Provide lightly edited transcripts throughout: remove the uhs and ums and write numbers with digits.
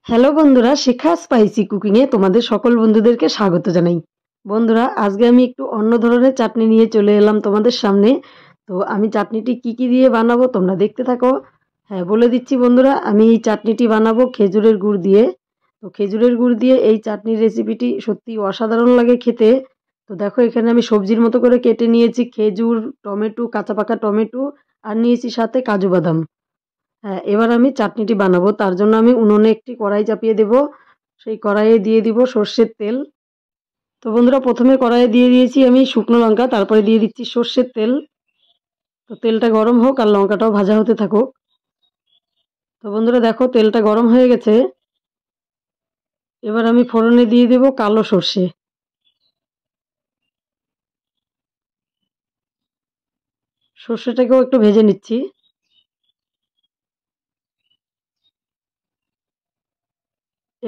Hello বন্ধুরা, শিখা spicy cooking এ তোমাদের সকল বন্ধুদেরকে স্বাগত জানাই। বন্ধুরা, আজকে আমি একটু অন্য ধরনের চাটনি নিয়ে চলে এলাম তোমাদের সামনে। তো আমি চাটনিটি কি কি দিয়ে বানাবো তোমরা দেখতে থাকো। হ্যাঁ, বলে দিচ্ছি বন্ধুরা, আমি এই চাটনিটি বানাবো খেজুরের গুড় দিয়ে। তো খেজুরের গুড় দিয়ে এই চাটনির রেসিপিটি সত্যি অসাধারণ লাগে খেতে। তো দেখো, এখানে আমি সবজির মতো করে কেটে নিয়েছি খেজুর, টমেটো, কাঁচা পাকা টমেটো, আর নিয়েছি সাথে কাজু বাদাম। হ্যাঁ, এবার আমি চাটনিটি বানাবো। তার জন্য আমি উনুনে একটি কড়াই চাপিয়ে দেব। সেই কড়াইয়ে দিয়ে দিব সর্ষের তেল। তো বন্ধুরা, প্রথমে কড়াইয়ে দিয়ে দিয়েছি আমি শুকনো লঙ্কা, তারপরে দিয়ে দিচ্ছি সর্ষের তেল। তো তেলটা গরম হোক আর লঙ্কাটাও ভাজা হতে থাকুক। তো বন্ধুরা দেখো, তেলটা গরম হয়ে গেছে। এবার আমি ফোড়নে দিয়ে দেব কালো সর্ষে। সর্ষেটাকেও একটু ভেজে নিচ্ছি।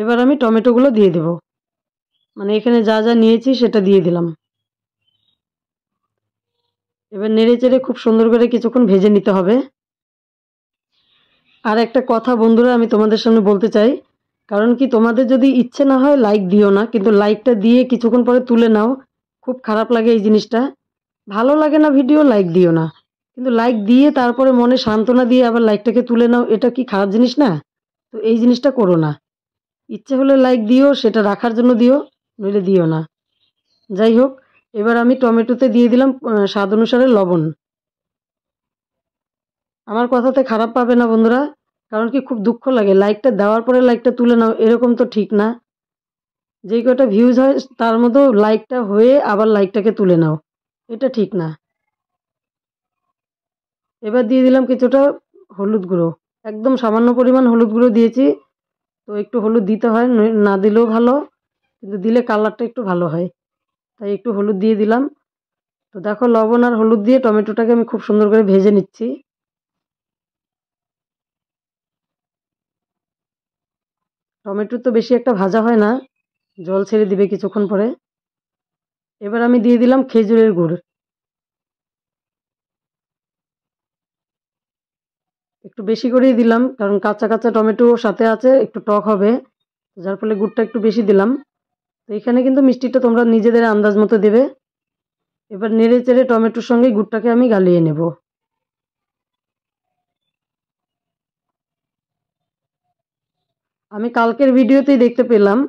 এবার আমি টমেটোগুলো দিয়ে দেব, মানে এখানে যা যা নিয়েছি সেটা দিয়ে দিলাম। এবার নেড়ে চেড়ে খুব সুন্দর করে কিছুক্ষণ ভেজে নিতে হবে। আর একটা কথা বন্ধুরা, আমি তোমাদের সামনে বলতে চাই, কারণ কি, তোমাদের যদি ইচ্ছে না হয় লাইক দিও না, কিন্তু লাইকটা দিয়ে কিছুক্ষণ পরে তুলে নাও। খুব খারাপ লাগে এই জিনিসটা। ভালো লাগে না ভিডিও, লাইক দিও না। কিন্তু লাইক দিয়ে তারপরে মনে সান্ত্বনা দিয়ে আবার লাইকটাকে তুলে নাও, এটা কি খারাপ জিনিস না? তো এই জিনিসটা করো না। ইচ্ছে হলে লাইক দিও, সেটা রাখার জন্য দিও, নইলে দিও না। যাই হোক, এবার আমি টমেটোতে দিয়ে দিলাম স্বাদ অনুসারে লবণ। আমার কথাতে খারাপ পাবে না বন্ধুরা, কারণ কি, খুব দুঃখ লাগে লাইকটা দেওয়ার পরে লাইকটা তুলে নাও, এরকম তো ঠিক না। যেই কটা ভিউজ হয় তার মতো লাইকটা হয়ে আবার লাইকটাকে তুলে নাও, এটা ঠিক না। এবার দিয়ে দিলাম কিছুটা হলুদ গুঁড়ো, একদম সামান্য পরিমাণ হলুদ গুঁড়ো দিয়েছি। তো একটু হলুদ দিতে হয়, না দিলেও ভালো, কিন্তু দিলে কালারটা একটু ভালো হয়, তাই একটু হলুদ দিয়ে দিলাম। তো দেখো, লবণ আর হলুদ দিয়ে টমেটোটাকে আমি খুব সুন্দর করে ভেজে নিচ্ছি। টমেটো তো বেশি একটা ভাজা হয় না, জল ছেড়ে দিবে কিছুক্ষণ পরে। এবার আমি দিয়ে দিলাম খেজুরের গুড়, একটু বেশি করেই দিলাম, কারণ কাঁচা কাঁচা টমেটো সাথে আছে, একটু টক হবে, যার ফলে গুড়টা একটু বেশি দিলাম। তো এখানে কিন্তু মিষ্টিটা তোমরা নিজেদের আন্দাজ মতো দেবে। এবার নেড়ে চেড়ে টমেটোর সঙ্গে গুড়টাকে আমি গালিয়ে নেব। আমি কালকের ভিডিওতেই দেখতে পেলাম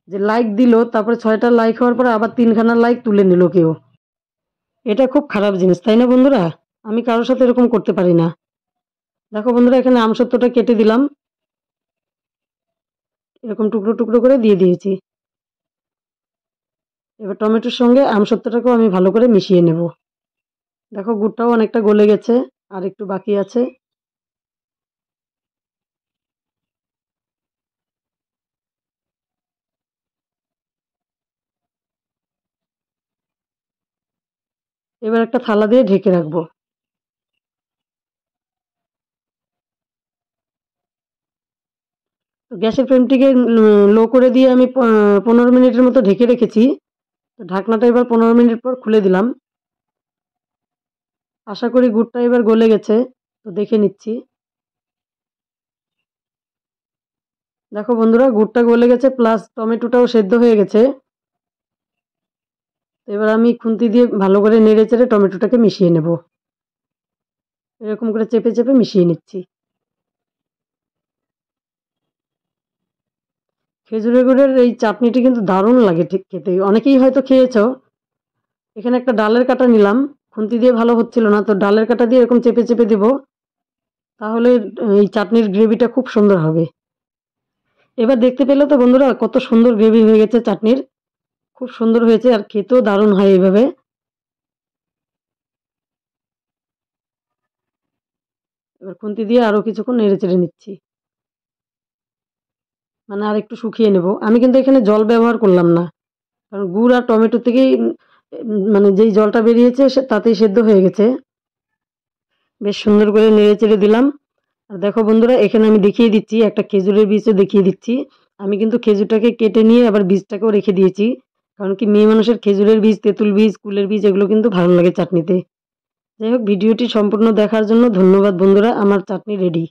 যে লাইক দিল, তারপরে 6টা লাইক হওয়ার পরে আবার 3খানা লাইক তুলে নিল কেউ। এটা খুব খারাপ জিনিস, তাই না বন্ধুরা? আমি কারোর সাথে এরকম করতে পারি না। দেখো বন্ধুরা, এখানে আমসত্ত্বটা কেটে দিলাম, এরকম টুকরো টুকরো করে দিয়ে দিয়েছি। এবার টমেটোর সঙ্গে আমসত্ত্বটাকেও আমি ভালো করে মিশিয়ে নেব। দেখো, গুড়টাও অনেকটা গলে গেছে, আর একটু বাকি আছে। এবার একটা থালা দিয়ে ঢেকে রাখবো। গ্যাসের ফ্লেমটিকে লো করে দিয়ে আমি 15 মিনিটের মতো ঢেকে রেখেছি। তো ঢাকনাটা এবার 15 মিনিট পর খুলে দিলাম। আশা করি গুড়টা এবার গলে গেছে। তো দেখে নিচ্ছি। দেখো বন্ধুরা, গুড়টা গলে গেছে, প্লাস টমেটোটাও সেদ্ধ হয়ে গেছে। তো এবার আমি খুন্তি দিয়ে ভালো করে নেড়ে চেড়ে টমেটোটাকে মিশিয়ে নেব। এরকম করে চেপে চেপে মিশিয়ে নিচ্ছি। খেজুরের গুড়ের এই চাটনিটি কিন্তু দারুণ লাগে ঠিক খেতে, অনেকেই হয়তো খেয়েছো। এখানে একটা ডালের কাটা নিলাম, খুন্তি দিয়ে ভালো হচ্ছিল না, তো ডালের কাটা দিয়ে এরকম চেপে চেপে দেব, তাহলে এই চাটনির গ্রেভিটা খুব সুন্দর হবে। এবার দেখতে পেলে তো বন্ধুরা, কত সুন্দর গ্রেভি হয়ে গেছে চাটনির। খুব সুন্দর হয়েছে, আর খেতেও দারুণ হয় এইভাবে। এবার খুন্তি দিয়ে আরো কিছুক্ষণ নেড়ে চেড়ে নিচ্ছি, মানে আর একটু শুকিয়ে নেব। আমি কিন্তু এখানে জল ব্যবহার করলাম না, কারণ গুড় আর টমেটো থেকেই মানে যেই জলটা বেরিয়েছে তাতেই সেদ্ধ হয়ে গেছে। বেশ সুন্দর করে নেড়ে চেড়ে দিলাম। আর দেখো বন্ধুরা, এখানে আমি দেখিয়ে দিচ্ছি, একটা খেজুরের বীজও দেখিয়ে দিচ্ছি। আমি কিন্তু খেজুরটাকে কেটে নিয়ে আবার বীজটাকেও রেখে দিয়েছি, কারণ কি, মেয়ে মানুষের খেজুরের বীজ, তেঁতুল বীজ, কুলের বীজ এগুলো কিন্তু ভালো লাগে চাটনিতে। যাই হোক, ভিডিওটি সম্পূর্ণ দেখার জন্য ধন্যবাদ বন্ধুরা। আমার চাটনি রেডি।